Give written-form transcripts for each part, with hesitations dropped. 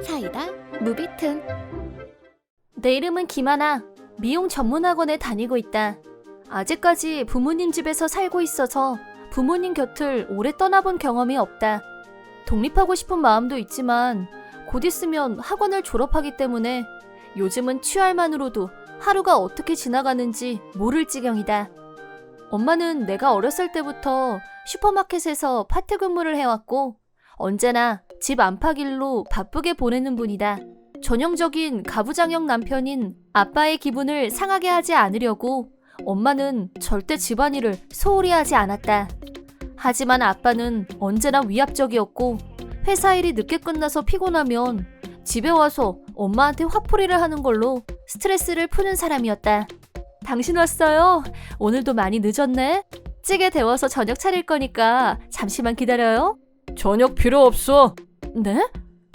사이다 무비튼. 내 이름은 김하나. 미용 전문학원에 다니고 있다. 아직까지 부모님 집에서 살고 있어서 부모님 곁을 오래 떠나본 경험이 없다. 독립하고 싶은 마음도 있지만 곧 있으면 학원을 졸업하기 때문에 요즘은 취할만으로도 하루가 어떻게 지나가는지 모를 지경이다. 엄마는 내가 어렸을 때부터 슈퍼마켓에서 파트 근무를 해왔고 언제나 집 안팎일로 바쁘게 보내는 분이다. 전형적인 가부장형 남편인 아빠의 기분을 상하게 하지 않으려고 엄마는 절대 집안일을 소홀히 하지 않았다. 하지만 아빠는 언제나 위압적이었고 회사 일이 늦게 끝나서 피곤하면 집에 와서 엄마한테 화풀이를 하는 걸로 스트레스를 푸는 사람이었다. 당신 왔어요? 오늘도 많이 늦었네? 찌개 데워서 저녁 차릴 거니까 잠시만 기다려요. 저녁 필요 없어. 네?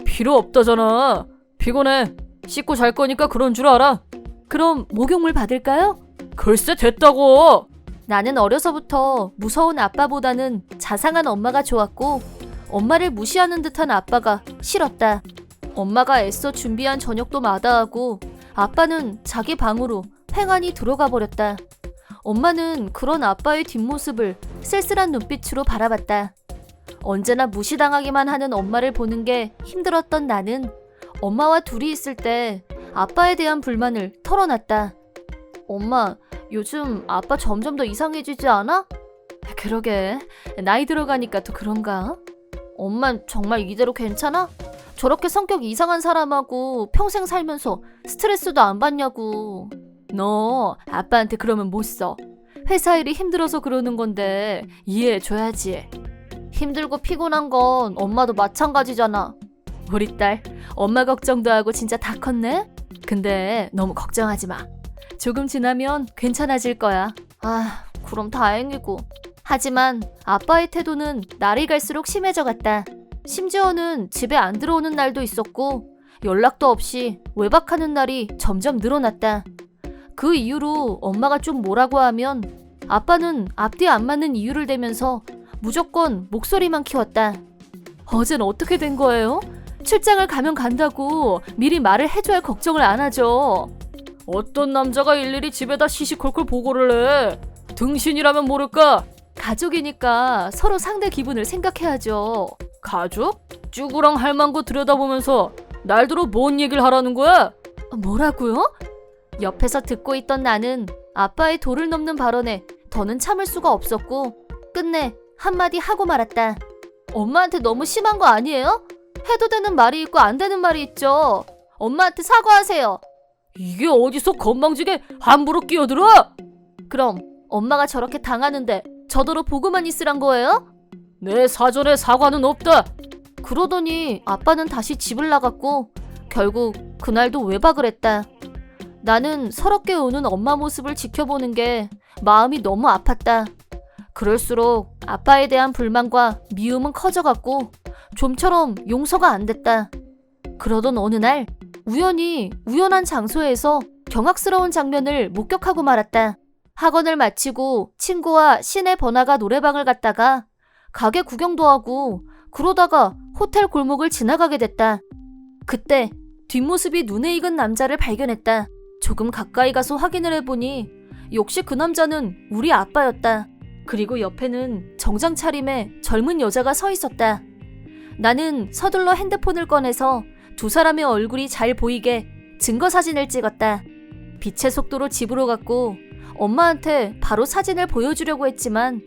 필요 없다잖아. 피곤해. 씻고 잘 거니까 그런 줄 알아. 그럼 목욕물 받을까요? 글쎄 됐다고. 나는 어려서부터 무서운 아빠보다는 자상한 엄마가 좋았고 엄마를 무시하는 듯한 아빠가 싫었다. 엄마가 애써 준비한 저녁도 마다하고 아빠는 자기 방으로 횡하니 들어가 버렸다. 엄마는 그런 아빠의 뒷모습을 쓸쓸한 눈빛으로 바라봤다. 언제나 무시당하기만 하는 엄마를 보는 게 힘들었던 나는 엄마와 둘이 있을 때 아빠에 대한 불만을 털어놨다. 엄마, 요즘 아빠 점점 더 이상해지지 않아? 그러게, 나이 들어가니까 또 그런가? 엄만 정말 이대로 괜찮아? 저렇게 성격 이상한 사람하고 평생 살면서 스트레스도 안 받냐고. 너 아빠한테 그러면 못 써. 회사 일이 힘들어서 그러는 건데 이해해줘야지. 힘들고 피곤한 건 엄마도 마찬가지잖아. 우리 딸, 엄마 걱정도 하고 진짜 다 컸네? 근데 너무 걱정하지 마. 조금 지나면 괜찮아질 거야. 아, 그럼 다행이고. 하지만 아빠의 태도는 날이 갈수록 심해져 갔다. 심지어는 집에 안 들어오는 날도 있었고 연락도 없이 외박하는 날이 점점 늘어났다. 그 이후로 엄마가 좀 뭐라고 하면 아빠는 앞뒤 안 맞는 이유를 대면서 무조건 목소리만 키웠다. 어젠 어떻게 된 거예요? 출장을 가면 간다고 미리 말을 해줘야 걱정을 안 하죠. 어떤 남자가 일일이 집에다 시시콜콜 보고를 해. 등신이라면 모를까? 가족이니까 서로 상대 기분을 생각해야죠. 가족? 쭈구랑 할망구 들여다보면서 날들어 뭔 얘기를 하라는 거야? 뭐라고요? 옆에서 듣고 있던 나는 아빠의 도를 넘는 발언에 더는 참을 수가 없었고 끝내 한마디 하고 말았다. 엄마한테 너무 심한 거 아니에요? 해도 되는 말이 있고 안 되는 말이 있죠. 엄마한테 사과하세요. 이게 어디서 건방지게 함부로 끼어들어? 그럼 엄마가 저렇게 당하는데 저더러 보고만 있으란 거예요? 내 사전에 사과는 없다. 그러더니 아빠는 다시 집을 나갔고 결국 그날도 외박을 했다. 나는 서럽게 우는 엄마 모습을 지켜보는 게 마음이 너무 아팠다. 그럴수록 아빠에 대한 불만과 미움은 커져갔고 좀처럼 용서가 안 됐다. 그러던 어느 날 우연히 우연한 장소에서 경악스러운 장면을 목격하고 말았다. 학원을 마치고 친구와 시내 번화가 노래방을 갔다가 가게 구경도 하고 그러다가 호텔 골목을 지나가게 됐다. 그때 뒷모습이 눈에 익은 남자를 발견했다. 조금 가까이 가서 확인을 해보니 역시 그 남자는 우리 아빠였다. 그리고 옆에는 정장 차림의 젊은 여자가 서 있었다. 나는 서둘러 핸드폰을 꺼내서 두 사람의 얼굴이 잘 보이게 증거 사진을 찍었다. 빛의 속도로 집으로 갔고 엄마한테 바로 사진을 보여주려고 했지만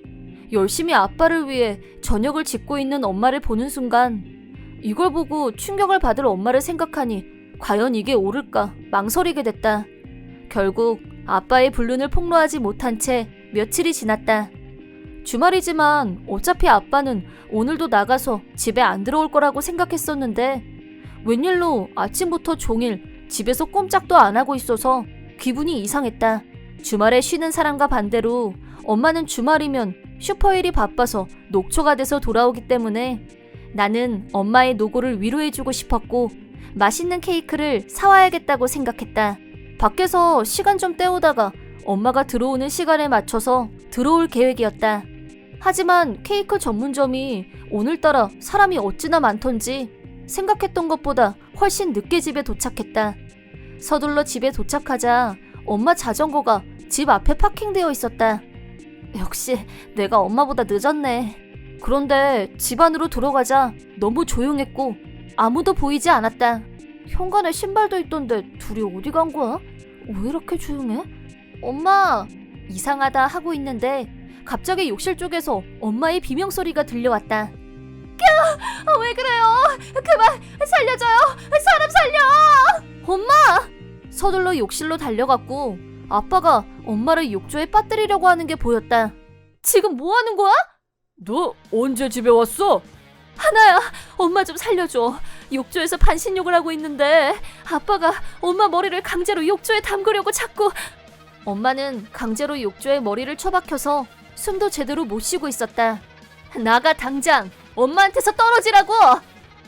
열심히 아빠를 위해 저녁을 짓고 있는 엄마를 보는 순간 이걸 보고 충격을 받을 엄마를 생각하니 과연 이게 옳을까 망설이게 됐다. 결국 아빠의 불륜을 폭로하지 못한 채 며칠이 지났다. 주말이지만 어차피 아빠는 오늘도 나가서 집에 안 들어올 거라고 생각했었는데 웬일로 아침부터 종일 집에서 꼼짝도 안 하고 있어서 기분이 이상했다. 주말에 쉬는 사람과 반대로 엄마는 주말이면 슈퍼일이 바빠서 녹초가 돼서 돌아오기 때문에 나는 엄마의 노고를 위로해주고 싶었고 맛있는 케이크를 사와야겠다고 생각했다. 밖에서 시간 좀 때우다가 엄마가 들어오는 시간에 맞춰서 들어올 계획이었다. 하지만 케이크 전문점이 오늘따라 사람이 어찌나 많던지 생각했던 것보다 훨씬 늦게 집에 도착했다. 서둘러 집에 도착하자 엄마 자전거가 집 앞에 파킹되어 있었다. 역시 내가 엄마보다 늦었네. 그런데 집 안으로 들어가자 너무 조용했고 아무도 보이지 않았다. 현관에 신발도 있던데 둘이 어디 간 거야? 왜 이렇게 조용해? 엄마! 이상하다 하고 있는데 갑자기 욕실 쪽에서 엄마의 비명소리가 들려왔다. 왜 그래요? 그만 살려줘요! 사람 살려! 엄마! 서둘러 욕실로 달려갔고 아빠가 엄마를 욕조에 빠뜨리려고 하는 게 보였다. 지금 뭐 하는 거야? 너 언제 집에 왔어? 하나야, 엄마 좀 살려줘. 욕조에서 반신욕을 하고 있는데 아빠가 엄마 머리를 강제로 욕조에 담그려고 자꾸. 엄마는 강제로 욕조에 머리를 처박혀서 숨도 제대로 못 쉬고 있었다. 나가 당장! 엄마한테서 떨어지라고!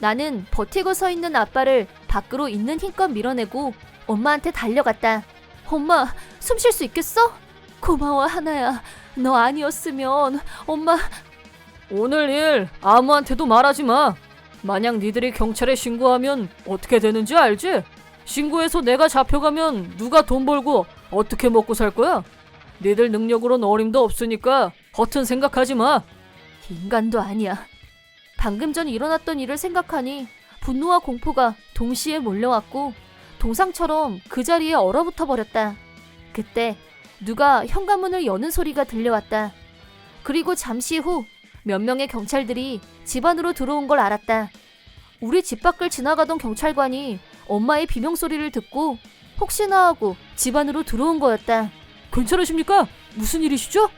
나는 버티고 서 있는 아빠를 밖으로 있는 힘껏 밀어내고 엄마한테 달려갔다. 엄마, 숨 쉴 수 있겠어? 고마워, 하나야. 너 아니었으면 엄마... 오늘 일 아무한테도 말하지 마. 만약 니들이 경찰에 신고하면 어떻게 되는지 알지? 신고해서 내가 잡혀가면 누가 돈 벌고 어떻게 먹고 살 거야? 니들 능력으론 어림도 없으니까 허튼 생각하지 마. 인간도 아니야. 방금 전 일어났던 일을 생각하니 분노와 공포가 동시에 몰려왔고 동상처럼 그 자리에 얼어붙어 버렸다. 그때 누가 현관문을 여는 소리가 들려왔다. 그리고 잠시 후 몇 명의 경찰들이 집 안으로 들어온 걸 알았다. 우리 집 밖을 지나가던 경찰관이 엄마의 비명소리를 듣고 혹시나 하고 집 안으로 들어온 거였다. 괜찮으십니까? 무슨 일이시죠?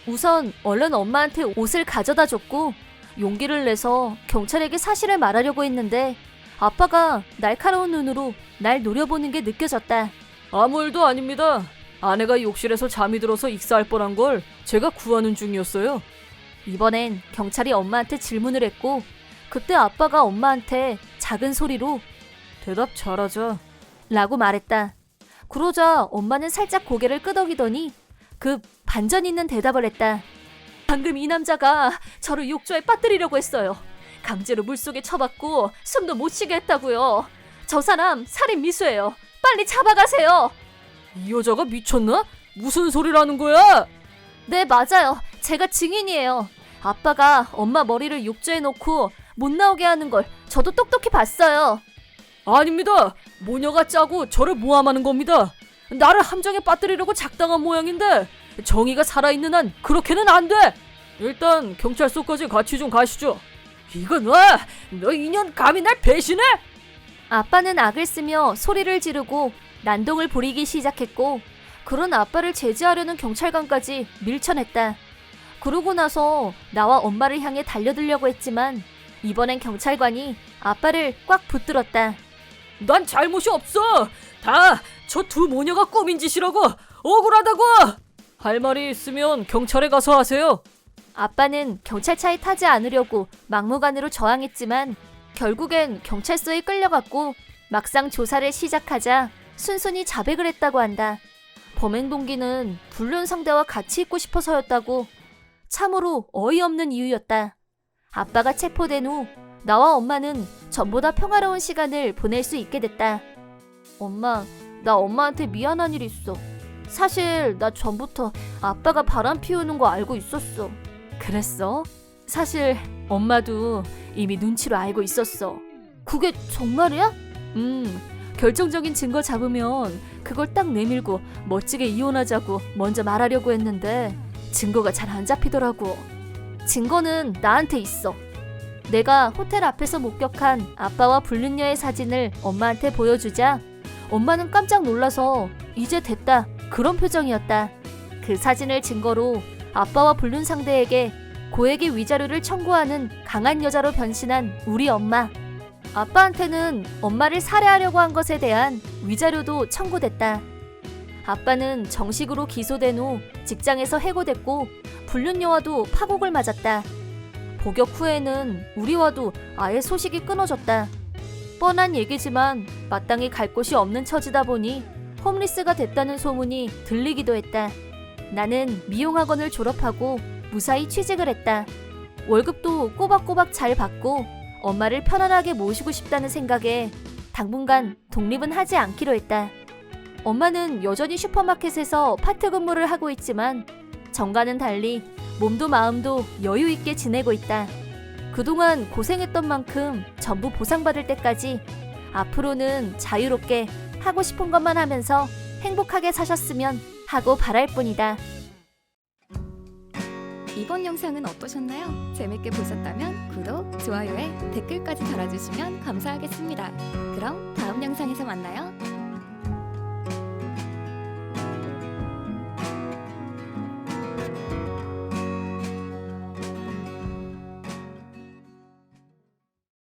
우선 얼른 엄마한테 옷을 가져다 줬고 용기를 내서 경찰에게 사실을 말하려고 했는데 아빠가 날카로운 눈으로 날 노려보는 게 느껴졌다. 아무 일도 아닙니다. 아내가 욕실에서 잠이 들어서 익사할 뻔한 걸 제가 구하는 중이었어요. 이번엔 경찰이 엄마한테 질문을 했고 그때 아빠가 엄마한테 작은 소리로 대답 잘하자 라고 말했다. 그러자 엄마는 살짝 고개를 끄덕이더니 급 반전 있는 대답을 했다. 방금 이 남자가 저를 욕조에 빠뜨리려고 했어요. 강제로 물속에 쳐박고 숨도 못 쉬게 했다고요. 저 사람 살인 미수예요. 빨리 잡아가세요. 이 여자가 미쳤나? 무슨 소리라는 거야? 네, 맞아요. 제가 증인이에요. 아빠가 엄마 머리를 욕조에 놓고 못 나오게 하는 걸 저도 똑똑히 봤어요. 아닙니다. 모녀가 짜고 저를 모함하는 겁니다. 나를 함정에 빠뜨리려고 작당한 모양인데 정의가 살아있는 한 그렇게는 안 돼. 일단 경찰서까지 같이 좀 가시죠. 이거 너 인연 감히 날 배신해? 아빠는 악을 쓰며 소리를 지르고 난동을 부리기 시작했고 그런 아빠를 제지하려는 경찰관까지 밀쳐냈다. 그러고 나서 나와 엄마를 향해 달려들려고 했지만 이번엔 경찰관이 아빠를 꽉 붙들었다. 난 잘못이 없어. 다 저 두 모녀가 꾸민 짓이라고. 억울하다고. 할 말이 있으면 경찰에 가서 하세요. 아빠는 경찰차에 타지 않으려고 막무가내로 저항했지만 결국엔 경찰서에 끌려갔고 막상 조사를 시작하자 순순히 자백을 했다고 한다. 범행 동기는 불륜 상대와 같이 있고 싶어서였다고. 참으로 어이없는 이유였다. 아빠가 체포된 후 나와 엄마는 전보다 평화로운 시간을 보낼 수 있게 됐다. 엄마, 나 엄마한테 미안한 일 있어. 사실 나 전부터 아빠가 바람 피우는 거 알고 있었어. 그랬어? 사실 엄마도 이미 눈치로 알고 있었어. 그게 정말이야? 결정적인 증거 잡으면 그걸 딱 내밀고 멋지게 이혼하자고 먼저 말하려고 했는데 증거가 잘 안 잡히더라고. 증거는 나한테 있어. 내가 호텔 앞에서 목격한 아빠와 불륜녀의 사진을 엄마한테 보여주자 엄마는 깜짝 놀라서 이제 됐다 그런 표정이었다. 그 사진을 증거로 아빠와 불륜 상대에게 고액의 위자료를 청구하는 강한 여자로 변신한 우리 엄마. 아빠한테는 엄마를 살해하려고 한 것에 대한 위자료도 청구됐다. 아빠는 정식으로 기소된 후 직장에서 해고됐고 불륜녀와도 파국을 맞았다. 복역 후에는 우리와도 아예 소식이 끊어졌다. 뻔한 얘기지만 마땅히 갈 곳이 없는 처지다 보니 홈리스가 됐다는 소문이 들리기도 했다. 나는 미용학원을 졸업하고 무사히 취직을 했다. 월급도 꼬박꼬박 잘 받고 엄마를 편안하게 모시고 싶다는 생각에 당분간 독립은 하지 않기로 했다. 엄마는 여전히 슈퍼마켓에서 파트 근무를 하고 있지만 전과는 달리 몸도 마음도 여유 있게 지내고 있다. 그동안 고생했던 만큼 전부 보상받을 때까지 앞으로는 자유롭게 하고 싶은 것만 하면서 행복하게 사셨으면 하고 바랄 뿐이다. 이번 영상은 어떠셨나요? 재밌게 보셨다면 구독, 좋아요에 댓글까지 달아주시면 감사하겠습니다. 그럼 다음 영상에서 만나요.